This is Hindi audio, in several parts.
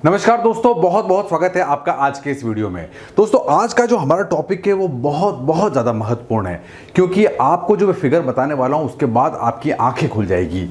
नमस्कार दोस्तों, बहुत बहुत स्वागत है आपका आज के इस वीडियो में। दोस्तों, आज का जो हमारा टॉपिक है वो बहुत बहुत ज़्यादा महत्वपूर्ण है, क्योंकि आपको जो मैं फिगर बताने वाला हूं उसके बाद आपकी आंखें खुल जाएगी।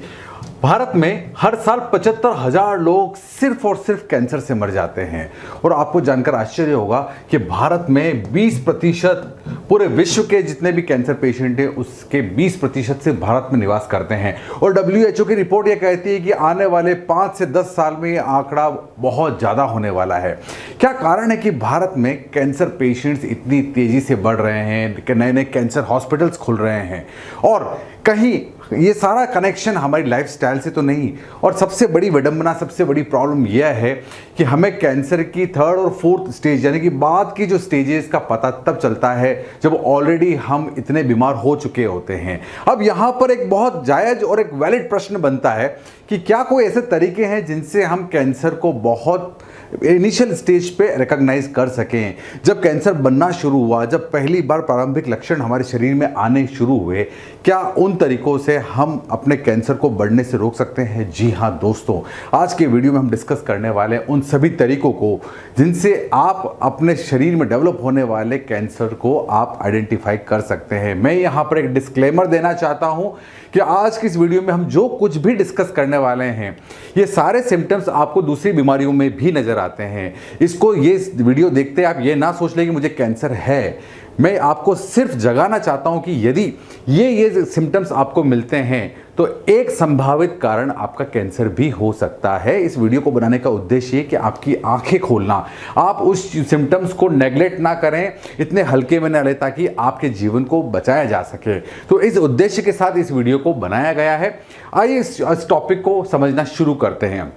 भारत में हर साल 75,000 लोग सिर्फ और सिर्फ कैंसर से मर जाते हैं। और आपको जानकर आश्चर्य होगा कि भारत में 20% पूरे विश्व के जितने भी कैंसर पेशेंट हैं उसके 20% से भारत में निवास करते हैं। और WHO की रिपोर्ट यह कहती है कि आने वाले 5 से 10 साल में ये आंकड़ा बहुत ज़्यादा होने वाला है। क्या कारण है कि भारत में कैंसर पेशेंट्स इतनी तेज़ी से बढ़ रहे हैं, कि नए नए कैंसर हॉस्पिटल्स खुल रहे हैं, और कहीं ये सारा कनेक्शन हमारी लाइफस्टाइल से तो नहीं। और सबसे बड़ी विडंबना, सबसे बड़ी प्रॉब्लम यह है कि हमें कैंसर की 3rd और 4th स्टेज यानी कि बाद की जो स्टेजेस का पता तब चलता है जब ऑलरेडी हम इतने बीमार हो चुके होते हैं। अब यहाँ पर एक बहुत जायज़ और एक वैलिड प्रश्न बनता है कि क्या कोई ऐसे तरीके हैं जिनसे हम कैंसर को बहुत इनिशियल स्टेज पे रिकॉग्नाइज कर सकें। जब कैंसर बनना शुरू हुआ, जब पहली बार प्रारंभिक लक्षण हमारे शरीर में आने शुरू हुए, क्या उन तरीकों से हम अपने कैंसर को बढ़ने से रोक सकते हैं? जी हाँ दोस्तों, आज के वीडियो में हम डिस्कस करने वाले हैं उन सभी तरीकों को जिनसे आप अपने शरीर में डेवलप होने वाले कैंसर को आप आइडेंटिफाई कर सकते हैं। मैं यहाँ पर एक डिस्क्लेमर देना चाहता हूँ कि आज की इस वीडियो में हम जो कुछ भी डिस्कस करने वाले हैं ये सारे सिम्टम्स आपको दूसरी बीमारियों में भी नजर आते हैं। इसको ये वीडियो देखते आप ये ना सोच लें कि मुझे कैंसर है। मैं आपको सिर्फ जगाना चाहता हूं कि यदि ये सिम्टम्स आपको मिलते हैं तो एक संभावित कारण आपका कैंसर भी हो सकता है। इस वीडियो को बनाने का उद्देश्य ये कि आपकी आंखें खोलना, आप उस सिम्टम्स को नेग्लेक्ट ना करें, इतने हल्के में ना लें, ताकि आपके जीवन को बचाया जा सके। तो इस उद्देश्य के साथ इस वीडियो को बनाया गया है। आइए इस टॉपिक को समझना शुरू करते हैं।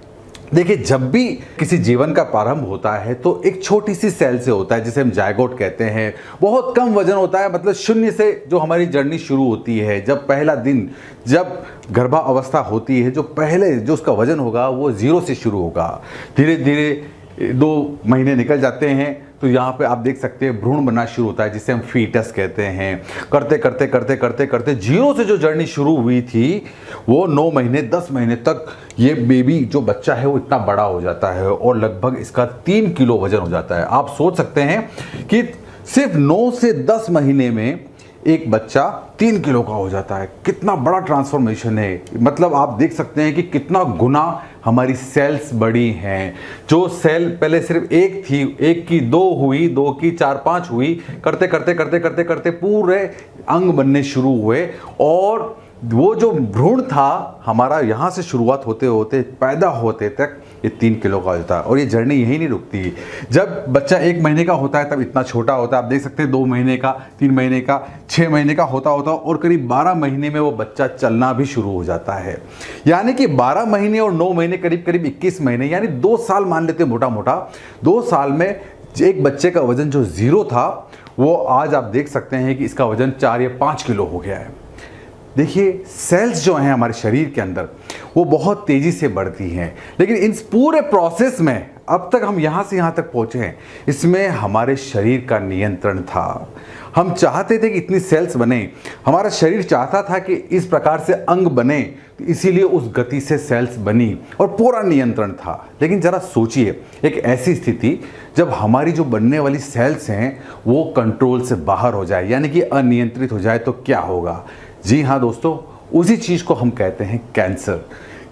देखिए, जब भी किसी जीवन का प्रारंभ होता है तो एक छोटी सी सेल से होता है जिसे हम जायगोट कहते हैं। बहुत कम वजन होता है, मतलब शून्य से जो हमारी जर्नी शुरू होती है। जब पहला दिन, जब गर्भावस्था होती है, जो पहले जो उसका वजन होगा वो 0 से शुरू होगा। धीरे धीरे 2 महीने निकल जाते हैं तो यहाँ पे आप देख सकते हैं भ्रूण बनना शुरू होता है जिसे हम फीटस कहते हैं। करते करते करते करते करते 0 से जो जर्नी शुरू हुई थी वो 9 महीने 10 महीने तक ये बेबी जो बच्चा है वो इतना बड़ा हो जाता है और लगभग इसका 3 किलो वजन हो जाता है। आप सोच सकते हैं कि सिर्फ 9 से 10 महीने में एक बच्चा 3 किलो का हो जाता है। कितना बड़ा ट्रांसफॉर्मेशन है। मतलब आप देख सकते हैं कि कितना गुना हमारी सेल्स बड़ी हैं। जो सेल पहले सिर्फ एक थी, एक की 2 हुई, 2 की 4-5 हुई, करते करते करते करते करते पूरे अंग बनने शुरू हुए। और वो जो भ्रूण था हमारा, यहाँ से शुरुआत होते होते पैदा होते तक ये 3 किलो का होता है। और ये जर्नी यही नहीं रुकती। जब बच्चा 1 महीने का होता है तब इतना छोटा होता है, आप देख सकते हैं 2 महीने का, 3 महीने का, 6 महीने का होता और करीब 12 महीने में वो बच्चा चलना भी शुरू हो जाता है। यानी कि 12 महीने और 9 महीने करीब करीब 21 महीने, यानी 2 साल मान लेते हैं मोटा मोटा। 2 साल में एक बच्चे का वजन जो 0 था वो आज आप देख सकते हैं कि इसका वजन 4 या 5 किलो हो गया है। देखिए, सेल्स जो हैं हमारे शरीर के अंदर वो बहुत तेज़ी से बढ़ती हैं, लेकिन इस पूरे प्रोसेस में अब तक हम यहाँ से यहाँ तक पहुँचे हैं, इसमें हमारे शरीर का नियंत्रण था। हम चाहते थे कि इतनी सेल्स बने, हमारा शरीर चाहता था कि इस प्रकार से अंग बने, तो इसीलिए उस गति से सेल्स बनी और पूरा नियंत्रण था। लेकिन ज़रा सोचिए, एक ऐसी स्थिति जब हमारी जो बनने वाली सेल्स हैं वो कंट्रोल से बाहर हो जाए, यानी कि अनियंत्रित हो जाए, तो क्या होगा? जी हाँ दोस्तों, उसी चीज़ को हम कहते हैं कैंसर।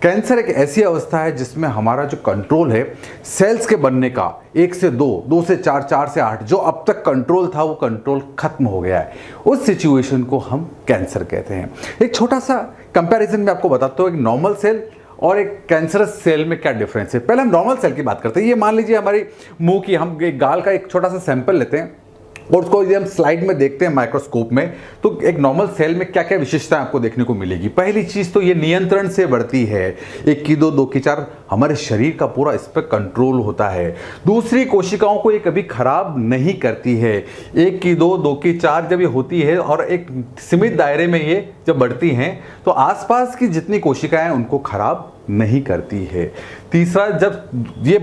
कैंसर एक ऐसी अवस्था है जिसमें हमारा जो कंट्रोल है सेल्स के बनने का, 1 से 2, 2 से 4, 4 से 8, जो अब तक कंट्रोल था वो कंट्रोल खत्म हो गया है। उस सिचुएशन को हम कैंसर कहते हैं। एक छोटा सा कंपैरिजन में आपको बताता हूँ, एक नॉर्मल सेल और एक कैंसरस सेल में क्या डिफरेंस है। पहले हम नॉर्मल सेल की बात करते हैं। ये मान लीजिए हमारी मुंह की, हम एक गाल का एक छोटा सा सैंपल लेते हैं और उसको यदि हम स्लाइड में देखते हैं माइक्रोस्कोप में, तो एक नॉर्मल सेल में क्या क्या विशेषताएं आपको देखने को मिलेगी। पहली चीज तो ये नियंत्रण से बढ़ती है। 1 की 2, 2 की 4, हमारे शरीर का पूरा इस पर कंट्रोल होता है। दूसरी, कोशिकाओं को ये कभी खराब नहीं करती है। 1 की 2, 2 की 4 जब ये होती है और एक सीमित दायरे में ये जब बढ़ती हैं तो आसपास की जितनी कोशिकाएं उनको खराब नहीं करती है। तीसरा, जब ये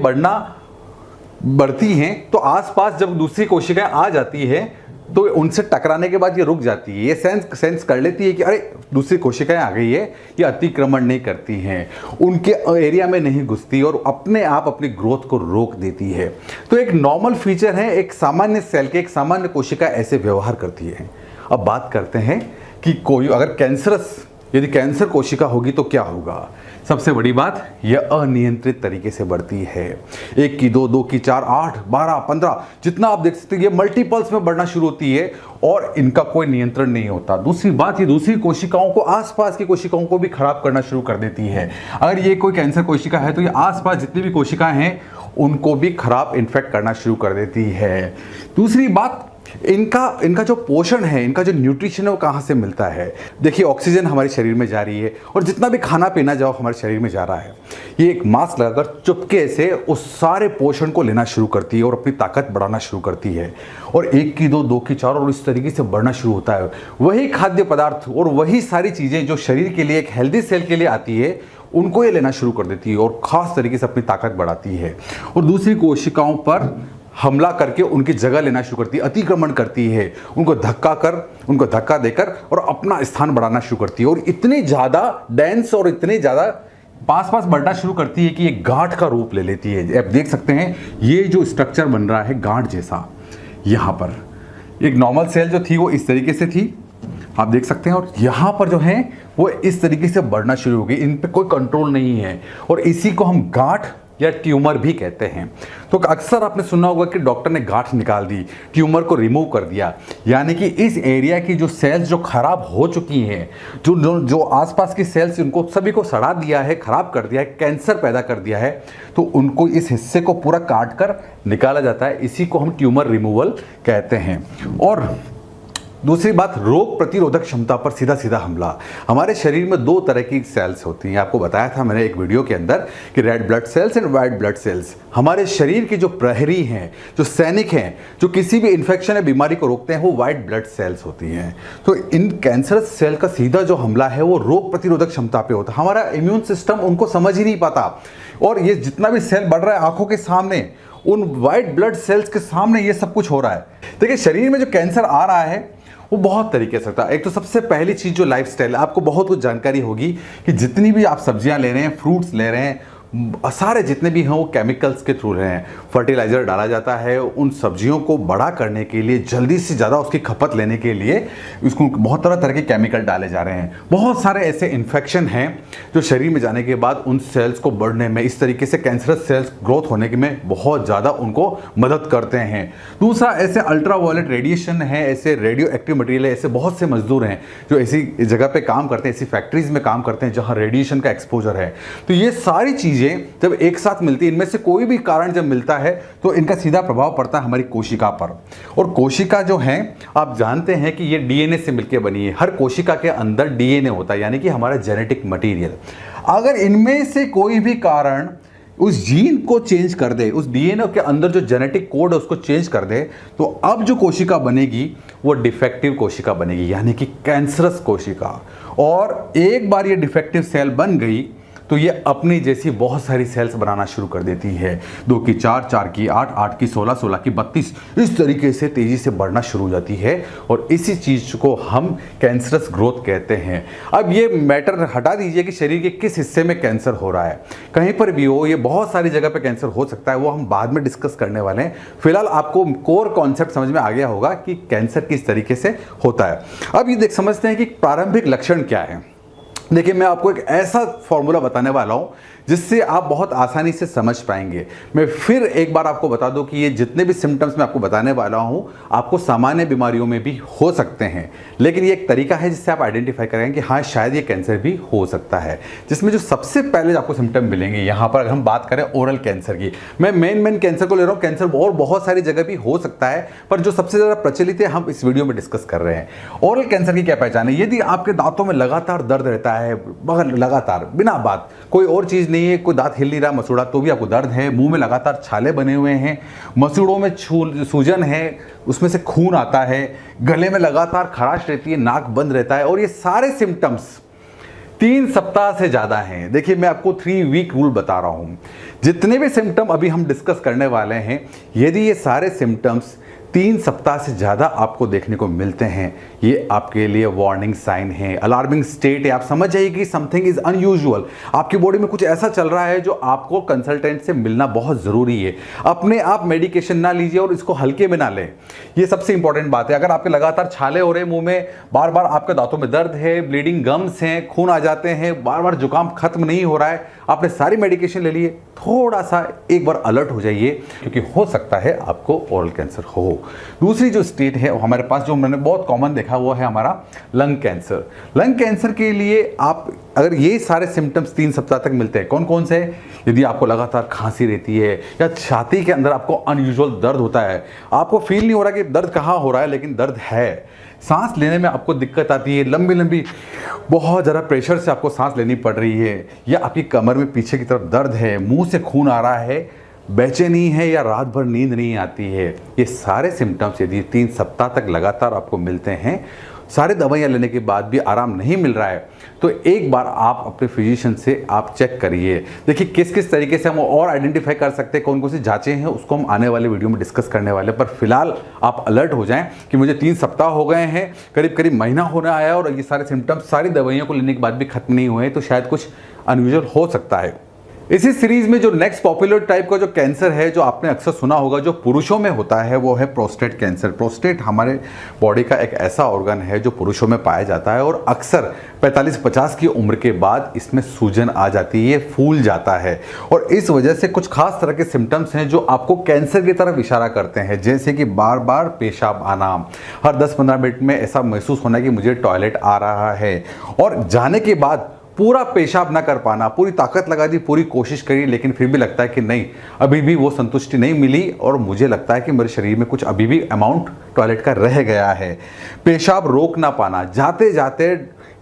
बढ़ती हैं तो आसपास जब दूसरी कोशिकाएं आ जाती है तो उनसे टकराने के बाद ये रुक जाती है, ये सेंस कर लेती है कि अरे दूसरी कोशिकाएं आ गई है, ये अतिक्रमण नहीं करती हैं, उनके एरिया में नहीं घुसती और अपने आप अपनी ग्रोथ को रोक देती है। तो एक नॉर्मल फीचर है, एक सामान्य सेल के, एक सामान्य कोशिका ऐसे व्यवहार करती है। अब बात करते हैं कि कोई अगर यदि कैंसर कोशिका होगी तो क्या होगा। सबसे बड़ी बात, यह अनियंत्रित तरीके से बढ़ती है। 1 की 2, 2 की 4, 8, 12, 15, जितना आप देख सकते हैं ये मल्टीपल्स में बढ़ना शुरू होती है और इनका कोई नियंत्रण नहीं होता। दूसरी बात, ये दूसरी कोशिकाओं को, आसपास की कोशिकाओं को भी खराब करना शुरू कर देती है। अगर ये कोई कैंसर कोशिका है तो ये आसपास जितनी भी कोशिकाएं हैं उनको भी खराब इन्फेक्ट करना शुरू कर देती है। दूसरी बात, इनका जो पोषण है, इनका जो न्यूट्रिशन है वो कहाँ से मिलता है। देखिए ऑक्सीजन हमारे शरीर में जा रही है और जितना भी खाना पीना जाओ हमारे शरीर में जा रहा है, ये एक मास्क लगाकर चुपके से उस सारे पोषण को लेना शुरू करती है और अपनी ताकत बढ़ाना शुरू करती है। और 1 की 2, 2 की 4 और इस तरीके से बढ़ना शुरू होता है। वही खाद्य पदार्थ और वही सारी चीज़ें जो शरीर के लिए, एक हेल्दी सेल के लिए आती है, उनको ये लेना शुरू कर देती है और ख़ास तरीके से अपनी ताकत बढ़ाती है और दूसरी कोशिकाओं पर हमला करके उनकी जगह लेना शुरू करती है, अतिक्रमण करती है, उनको धक्का देकर और अपना स्थान बढ़ाना शुरू करती है और इतनी ज़्यादा डेंस और इतनी ज़्यादा पास बढ़ना शुरू करती है कि ये गांठ का रूप ले लेती है। आप देख सकते हैं ये जो स्ट्रक्चर बन रहा है गांठ जैसा, यहाँ पर एक नॉर्मल सेल जो थी वो इस तरीके से थी, आप देख सकते हैं, और यहाँ पर जो है वो इस तरीके से बढ़ना शुरू हो गई। इन पे कोई कंट्रोल नहीं है और इसी को हम गांठ या ट्यूमर भी कहते हैं। तो अक्सर आपने सुना होगा कि डॉक्टर ने गांठ निकाल दी, ट्यूमर को रिमूव कर दिया, यानी कि इस एरिया की जो सेल्स जो खराब हो चुकी हैं, जो आसपास की सेल्स, उनको सभी को सड़ा दिया है, खराब कर दिया है, कैंसर पैदा कर दिया है, तो उनको इस हिस्से को पूरा काट कर निकाला जाता है। इसी को हम ट्यूमर रिमूवल कहते हैं। और दूसरी बात, रोग प्रतिरोधक क्षमता पर सीधा हमला। हमारे शरीर में 2 तरह की सेल्स होती हैं, आपको बताया था मैंने एक वीडियो के अंदर कि red blood cells and white blood cells. हमारे शरीर के जो प्रहरी हैं, जो सैनिक हैं, जो किसी भी इन्फेक्शन या बीमारी को रोकते हैं, वो वाइट ब्लड सेल्स होती हैं। तो इन कैंसर सेल का सीधा जो हमला है वो रोग प्रतिरोधक क्षमता पे होता है। हमारा इम्यून सिस्टम उनको समझ ही नहीं पाता और ये जितना भी सेल बढ़ रहा है आंखों के सामने, उन वाइट ब्लड सेल्स के सामने ये सब कुछ हो रहा है। देखिए शरीर में जो कैंसर आ रहा है वो बहुत तरीके से होता है। एक तो सबसे पहली चीज़ जो लाइफस्टाइल, आपको बहुत कुछ जानकारी होगी कि जितनी भी आप सब्जियां ले रहे हैं, फ्रूट्स ले रहे हैं, सारे जितने भी हैं वो केमिकल्स के थ्रू रहे हैं। फर्टिलाइज़र डाला जाता है उन सब्जियों को बड़ा करने के लिए, जल्दी से ज़्यादा उसकी खपत लेने के लिए उसको बहुत तरह के केमिकल डाले जा रहे हैं। बहुत सारे ऐसे इन्फेक्शन हैं जो शरीर में जाने के बाद उन सेल्स को बढ़ने में, इस तरीके से कैंसरस सेल्स ग्रोथ होने में बहुत ज़्यादा उनको मदद करते हैं। दूसरा, ऐसे अल्ट्रावायलेट रेडिएशन है, ऐसे रेडियो एक्टिव मटीरियल है, ऐसे बहुत से मजदूर हैं जो ऐसी जगह पर काम करते हैं, ऐसी फैक्ट्रीज में काम करते हैं जहाँ रेडिएशन का एक्सपोजर है। तो ये सारी चीज़ें जब एक साथ मिलती है, इनमें से कोई भी कारण जब मिलता है तो इनका सीधा प्रभाव पड़ता है हमारी कोशिका पर। और कोशिका जो है, आप जानते हैं कि ये डीएनए से मिलकर बनी है। हर कोशिका के अंदर डीएनए होता है, यानी कि हमारा जेनेटिक मटेरियल। अगर इनमें से कोई भी कारण उस जीन को चेंज कर दे, उस डीएनए के अंदर जो जेनेटिक कोड है उसको चेंज कर दे, तो अब जो कोशिका बनेगी वो डिफेक्टिव कोशिका बनेगी, यानी कि कैंसरस कोशिका। और एक बार ये डिफेक्टिव सेल बन गई तो ये अपनी जैसी बहुत सारी सेल्स बनाना शुरू कर देती है। 2 की 4, 4 की 8, 8 की 16, 16 की 32, इस तरीके से तेजी से बढ़ना शुरू हो जाती है और इसी चीज को हम कैंसरस ग्रोथ कहते हैं। अब ये मैटर हटा दीजिए कि शरीर के किस हिस्से में कैंसर हो रहा है, कहीं पर भी हो, ये बहुत सारी जगह पे कैंसर हो सकता है, वो हम बाद में डिस्कस करने वाले हैं। फिलहाल आपको कोर कॉन्सेप्ट समझ में आ गया होगा कि कैंसर किस तरीके से होता है। अब ये समझते हैं कि प्रारंभिक लक्षण क्या है। देखिए, मैं आपको एक ऐसा फॉर्मूला बताने वाला हूं जिससे आप बहुत आसानी से समझ पाएंगे। मैं फिर एक बार आपको बता दूं कि ये जितने भी सिम्टम्स मैं आपको बताने वाला हूं, आपको सामान्य बीमारियों में भी हो सकते हैं, लेकिन ये एक तरीका है जिससे आप आइडेंटिफाई करेंगे कि हाँ शायद ये कैंसर भी हो सकता है। जिसमें जो सबसे पहले आपको सिम्टम मिलेंगे, यहाँ पर अगर हम बात करें ओरल कैंसर की, मैं मेन कैंसर को ले रहा हूँ, कैंसर और बहुत सारी जगह भी हो सकता है, पर जो सबसे ज़्यादा प्रचलित है हम इस वीडियो में डिस्कस कर रहे हैं। ओरल कैंसर की क्या पहचान है? यदि आपके दांतों में लगातार दर्द रहता है, मगर लगातार बिना बात, कोई और चीज़ नहीं है, कोई दांत हिल नहीं रहा, मसूड़ा, तो भी आपको दर्द है, मुंह में लगातार छाले बने हुए हैं, मसूड़ों में सूजन है, उसमें से खून आता है, गले में लगातार खराश रहती है, नाक बंद रहता है, और ये सारे सिम्टम्स 3 सप्ताह से ज़्यादा हैं। देखिए, मैं आपको 3 वीक रूल बता रहा हूँ। जितने भी सिम्टम अभी हम डिस्कस करने वाले हैं, यदि ये सारे सिम्टम्स 3 सप्ताह से ज़्यादा आपको देखने को मिलते हैं, ये आपके लिए वार्निंग साइन है, अलार्मिंग स्टेट है। आप समझ जाइए कि समथिंग इज़ अनयूजुअल, आपकी बॉडी में कुछ ऐसा चल रहा है जो आपको कंसल्टेंट से मिलना बहुत ज़रूरी है। अपने आप मेडिकेशन ना लीजिए और इसको हल्के में ना लें, ये सबसे इंपॉर्टेंट बात है। अगर आपके लगातार छाले हो रहे हैं मुंह में, बार बार आपके दांतों में दर्द है, ब्लीडिंग गम्स हैं, खून आ जाते हैं, बार बार जुकाम खत्म नहीं हो रहा है, आपने सारी मेडिकेशन ले लिए, थोड़ा सा एक बार अलर्ट हो जाइए, क्योंकि हो सकता है आपको ओरल कैंसर हो। दूसरी जो स्टेट है हमारे पास, जो मैंने बहुत कॉमन देखा, वो है हमारा लंग कैंसर। लंग कैंसर के लिए आप अगर ये सारे सिम्टम्स 3 सप्ताह तक मिलते हैं, कौन कौन से? यदि आपको लगातार खांसी रहती है या छाती के अंदर आपको अनयूजुअल दर्द होता है, आपको फील नहीं हो रहा कि दर्द कहाँ हो रहा है, लेकिन दर्द है, सांस लेने में आपको दिक्कत आती है, लंबी लंबी बहुत ज़्यादा प्रेशर से आपको सांस लेनी पड़ रही है, या आपकी कमर में पीछे की तरफ दर्द है, मुंह से खून आ रहा है, बेचैनी है, या रात भर नींद नहीं आती है, ये सारे सिम्टम्स यदि 3 सप्ताह तक लगातार आपको मिलते हैं, सारे दवाइयाँ लेने के बाद भी आराम नहीं मिल रहा है, तो एक बार आप अपने फिजिशियन से आप चेक करिए। देखिए किस किस तरीके से हम और आइडेंटिफाई कर सकते हैं, कौन कौन सी जांचें हैं, उसको हम आने वाले वीडियो में डिस्कस करने वाले हैं। पर फिलहाल आप अलर्ट हो जाएं कि मुझे 3 सप्ताह हो गए हैं, करीब करीब महीना होने आया और ये सारे सिम्टम्स सारी दवाइयों को लेने के बाद भी खत्म नहीं हुए हैं, तो शायद कुछ अनयूजुअल हो सकता है। इसी सीरीज में जो नेक्स्ट पॉपुलर टाइप का जो कैंसर है, जो आपने अक्सर सुना होगा, जो पुरुषों में होता है, वो है प्रोस्टेट कैंसर। प्रोस्टेट हमारे बॉडी का एक ऐसा ऑर्गन है जो पुरुषों में पाया जाता है और अक्सर 45-50 की उम्र के बाद इसमें सूजन आ जाती है, ये फूल जाता है, और इस वजह से कुछ खास तरह के सिम्टम्स हैं जो आपको कैंसर की तरफ इशारा करते हैं, जैसे कि बार बार पेशाब आना, हर 10-15 मिनट में ऐसा महसूस होना कि मुझे टॉयलेट आ रहा है, और जाने के बाद पूरा पेशाब ना कर पाना, पूरी ताकत लगा दी, पूरी कोशिश करी, लेकिन फिर भी लगता है कि नहीं, अभी भी वो संतुष्टि नहीं मिली और मुझे लगता है कि मेरे शरीर में कुछ अभी भी अमाउंट टॉयलेट का रह गया है। पेशाब रोक ना पाना, जाते जाते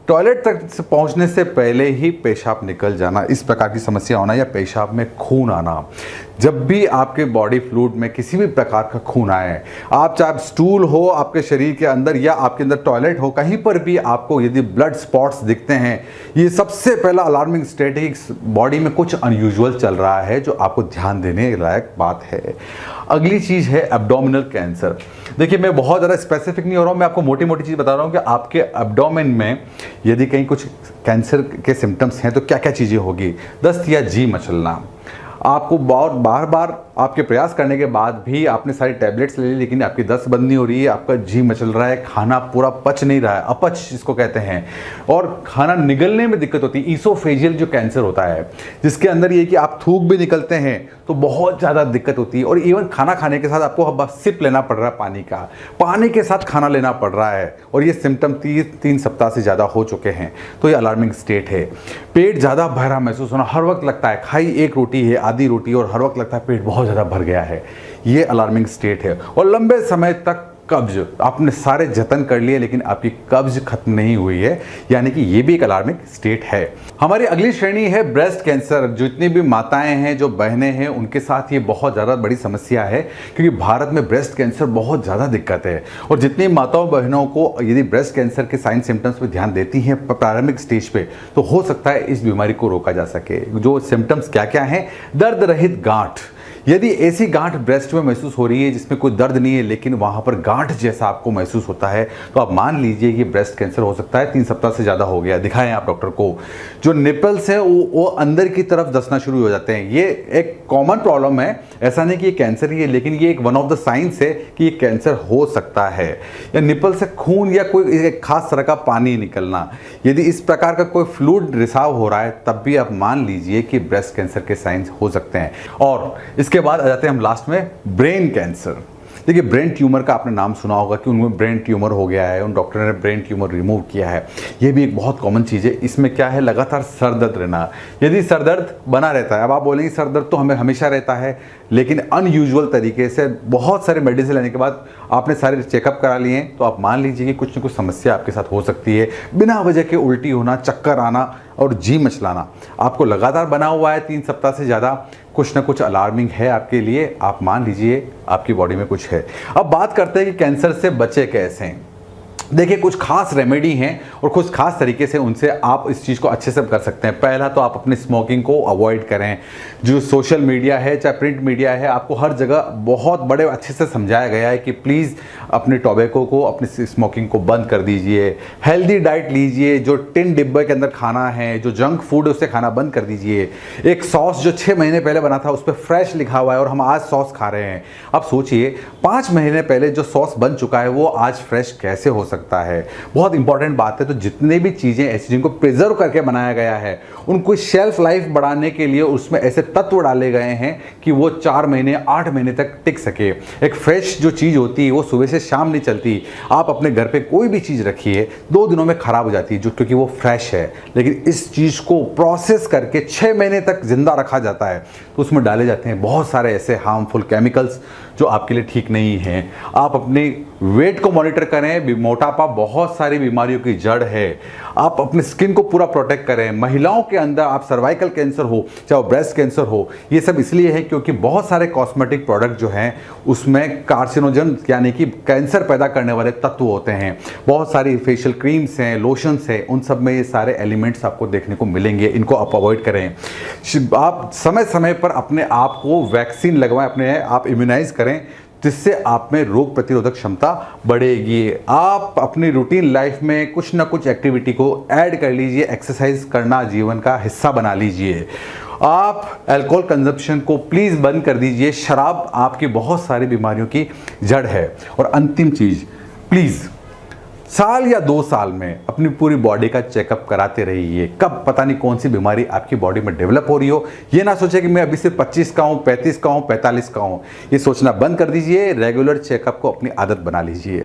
टॉयलेट तक पहुंचने से पहले ही पेशाब निकल जाना, इस प्रकार की समस्या होना, या पेशाब में खून आना। जब भी आपके बॉडी फ्लूइड में किसी भी प्रकार का खून आए, आप चाहे स्टूल हो आपके शरीर के अंदर या आपके अंदर टॉयलेट हो, कहीं पर भी आपको यदि ब्लड स्पॉट्स दिखते हैं, ये सबसे पहला अलार्मिंग स्टेट है कि बॉडी में कुछ अनयूजुअल चल रहा है, जो आपको ध्यान देने लायक बात है। अगली चीज़ है एब्डोमिनल कैंसर। देखिए मैं बहुत ज़्यादा स्पेसिफिक नहीं हो रहा हूँ, मैं आपको मोटी मोटी चीज़ बता रहा हूँ कि आपके एब्डोमेन में यदि कहीं कुछ कैंसर के सिम्टम्स हैं तो क्या क्या चीज़ें होगी। दस्त या जी मचलना, आपको बार बार आपके प्रयास करने के बाद भी आपने सारी टैबलेट्स ले ली, लेकिन आपकी दस्त बंद नहीं हो रही है, आपका जी मचल रहा है, खाना पूरा पच नहीं रहा है, अपच जिसको कहते हैं, और खाना निगलने में दिक्कत होती है। ईसोफेजियल जो कैंसर होता है, जिसके अंदर ये कि आप थूक भी निकलते हैं तो बहुत ज़्यादा दिक्कत होती है, और इवन खाना खाने के साथ आपको बस सिप लेना पड़ रहा है पानी का, पानी के साथ खाना लेना पड़ रहा है, और ये सिम्टम 3 सप्ताह से ज़्यादा हो चुके हैं, तो ये अलार्मिंग स्टेट है। पेट ज़्यादा भरा महसूस होना, हर वक्त लगता है खाई एक रोटी है, आधी रोटी, और हर वक्त लगता है पेट बहुत ज़्यादा भर गया है, ये अलार्मिंग स्टेट है। और लंबे समय तक कब्ज, आपने सारे जतन कर लिए लेकिन आपकी कब्ज खत्म नहीं हुई है, यानी कि ये भी एक अलार्मिंग स्टेट है। हमारी अगली श्रेणी है ब्रेस्ट कैंसर। जितनी भी माताएं हैं, जो बहनें हैं, उनके साथ ये बहुत ज़्यादा बड़ी समस्या है, क्योंकि भारत में ब्रेस्ट कैंसर बहुत ज़्यादा दिक्कत है, और जितनी माताओं बहनों को यदि ब्रेस्ट कैंसर के साइन सिम्टम्स पर ध्यान देती हैं प्रारंभिक स्टेज पे, तो हो सकता है इस बीमारी को रोका जा सके। जो सिम्टम्स क्या क्या हैं? दर्द रहित गांठ, यदि ऐसी गांठ ब्रेस्ट में महसूस हो रही है जिसमें कोई दर्द नहीं है लेकिन वहां पर गांठ जैसा आपको महसूस होता है, तो आप मान लीजिए ये ब्रेस्ट कैंसर हो सकता है। 3 सप्ताह से ज़्यादा हो गया, दिखाएं आप डॉक्टर को। जो निपल्स है वो अंदर की तरफ धंसना शुरू हो जाते हैं, ये एक कॉमन प्रॉब्लम है, ऐसा नहीं कि ये कैंसर ही है, लेकिन ये एक वन ऑफ द साइंस है कि ये कैंसर हो सकता है। या निपल से खून या कोई एक खास तरह का पानी निकलना, यदि इस प्रकार का कोई फ्लूइड रिसाव हो रहा है, तब भी आप मान लीजिए कि ब्रेस्ट कैंसर के साइंस हो सकते हैं। और इसके बाद आ जाते हैं हम लास्ट में ब्रेन कैंसर। देखिए ब्रेन ट्यूमर का आपने नाम सुना होगा कि उनमें ब्रेन ट्यूमर हो गया है, उन डॉक्टर ने ब्रेन ट्यूमर रिमूव किया है। ये भी एक बहुत कॉमन चीज़ है। इसमें क्या है? लगातार सर दर्द रहना। यदि सर दर्द बना रहता है, अब आप बोलेंगे सर दर्द तो हमें हमेशा रहता है, लेकिन अनयूजुअल तरीके से बहुत सारे मेडिसिन लेने के बाद आपने सारे चेकअप करा लिए हैं, तो आप मान लीजिए कि कुछ न कुछ समस्या आपके साथ हो सकती है। बिना वजह के उल्टी होना, चक्कर आना और जी मचलाना आपको लगातार बना हुआ है 3 सप्ताह से ज़्यादा, कुछ ना कुछ अलार्मिंग है आपके लिए। आप मान लीजिए आपकी बॉडी में कुछ है। अब बात करते हैं कि कैंसर से बचे कैसे हैं। देखिए, कुछ खास रेमेडी हैं और कुछ खास तरीके से उनसे आप इस चीज़ को अच्छे से कर सकते हैं। पहला तो आप अपनी स्मोकिंग को अवॉइड करें। जो सोशल मीडिया है चाहे प्रिंट मीडिया है, आपको हर जगह बहुत बड़े अच्छे से समझाया गया है कि प्लीज़ अपने टोबैको को, अपनी स्मोकिंग को बंद कर दीजिए। हेल्दी डाइट लीजिए, जो टिन डिब्बे के अंदर खाना है, जो जंक फूड है उसे खाना बंद कर दीजिए। एक सॉस जो 6 महीने पहले बना था उस पर फ्रेश लिखा हुआ है और हम आज सॉस खा रहे हैं। अब सोचिए 5 महीने पहले जो सॉस बन चुका है वो आज फ्रेश कैसे हो सकता है। बहुत इंपॉर्टेंट बात है। तो जितने भी चीज़ें ऐसी जिनको प्रिजर्व करके बनाया गया है, उनको शेल्फ लाइफ बढ़ाने के लिए उसमें ऐसे तत्व डाले गए हैं कि वो 4 महीने 8 महीने तक टिक सके। एक फ्रेश जो चीज़ होती है वो सुबह से शाम नहीं चलती। आप अपने घर पे कोई भी चीज़ रखिए 2 दिनों में ख़राब हो जाती है, जो क्योंकि वो फ्रेश है। लेकिन इस चीज़ को प्रोसेस करके 6 महीने तक जिंदा रखा जाता है, तो उसमें डाले जाते हैं बहुत सारे ऐसे हार्मफुल केमिकल्स जो आपके लिए ठीक नहीं हैं। आप अपने वेट को मॉनिटर करें। मोटापा बहुत सारी बीमारियों की जड़ है। आप अपने स्किन को पूरा प्रोटेक्ट करें। महिलाओं के अंदर आप सर्वाइकल कैंसर हो चाहे वो ब्रेस्ट कैंसर हो, ये सब इसलिए है क्योंकि बहुत सारे कॉस्मेटिक प्रोडक्ट जो हैं उसमें कार्सिनोजन यानी कि कैंसर पैदा करने वाले तत्व होते हैं। बहुत सारी फेशियल क्रीम्स हैं, लोशंस हैं, उन सब में ये सारे एलिमेंट्स आपको देखने को मिलेंगे। इनको आप अवॉइड करें। आप समय समय पर अपने आप को वैक्सीन लगवाएं, अपने आप इम्यूनाइज करें, जिससे आप में रोग प्रतिरोधक क्षमता बढ़ेगी। आप अपनी रूटीन लाइफ में कुछ ना कुछ एक्टिविटी को ऐड कर लीजिए। एक्सरसाइज करना जीवन का हिस्सा बना लीजिए। आप अल्कोहल कंजप्शन को प्लीज़ बंद कर दीजिए। शराब आपकी बहुत सारी बीमारियों की जड़ है। और अंतिम चीज़, प्लीज़ साल या 2 साल में अपनी पूरी बॉडी का चेकअप कराते रहिए। कब पता नहीं कौन सी बीमारी आपकी बॉडी में डेवलप हो रही हो। ये ना सोचे कि मैं अभी सिर्फ 25 का हूँ, 35 का हूँ, 45 का हूँ। ये सोचना बंद कर दीजिए। रेगुलर चेकअप को अपनी आदत बना लीजिए।